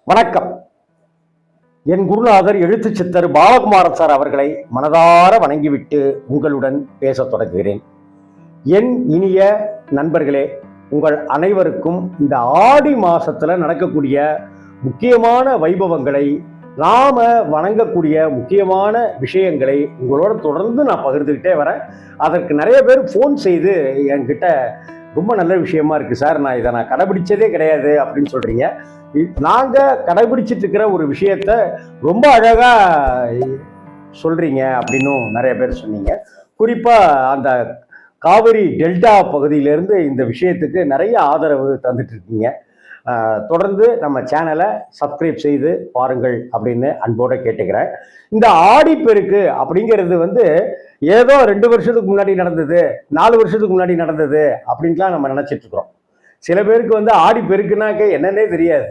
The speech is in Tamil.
வணக்கம். என் குருநாதர் எழுத்து சித்தர் பாலகுமாரன் சார் அவர்களை மனதார வணங்கிவிட்டு உங்களுடன் பேசத் தொடங்குகிறேன். என் இனிய நண்பர்களே, உங்கள் அனைவருக்கும் இந்த ஆடி மாசத்துல நடக்கக்கூடிய முக்கியமான வைபவங்களை, நாம வணங்கக்கூடிய முக்கியமான விஷயங்களை உங்களோட தொடர்ந்து நான் பகிர்ந்துக்கிட்டே வரேன். அதற்கு நிறைய பேர் ஃபோன் செய்து என்கிட்ட ரொம்ப நல்ல விஷயமா இருக்கு சார், நான் கடைபிடிச்சதே கிடையாது அப்படின்னு சொல்றீங்க. நாங்க கடைபிடிச்சிட்டு இருக்கிற ஒரு விஷயத்த ரொம்ப அழகா சொல்றீங்க அப்படின்னும் நிறைய பேர் சொன்னீங்க. குறிப்பா அந்த காவிரி டெல்டா பகுதியிலிருந்து இந்த விஷயத்துக்கு நிறைய ஆதரவு தந்துட்டு இருக்கீங்க. தொடர்ந்து நம்ம சேனலை சப்ஸ்கிரைப் செய்து பாருங்கள் அப்படின்னு அன்போட கேட்டுக்கிறேன். இந்த ஆடிப்பெருக்கு அப்படிங்கிறது ஏதோ 2 வருஷத்துக்கு முன்னாடி நடந்தது, 4 வருஷத்துக்கு முன்னாடி நடந்தது அப்படின்லாம் நம்ம நினைச்சிட்டு இருக்கிறோம். சில பேருக்கு ஆடிப்பெருக்குனாக்க என்னன்னே தெரியாது.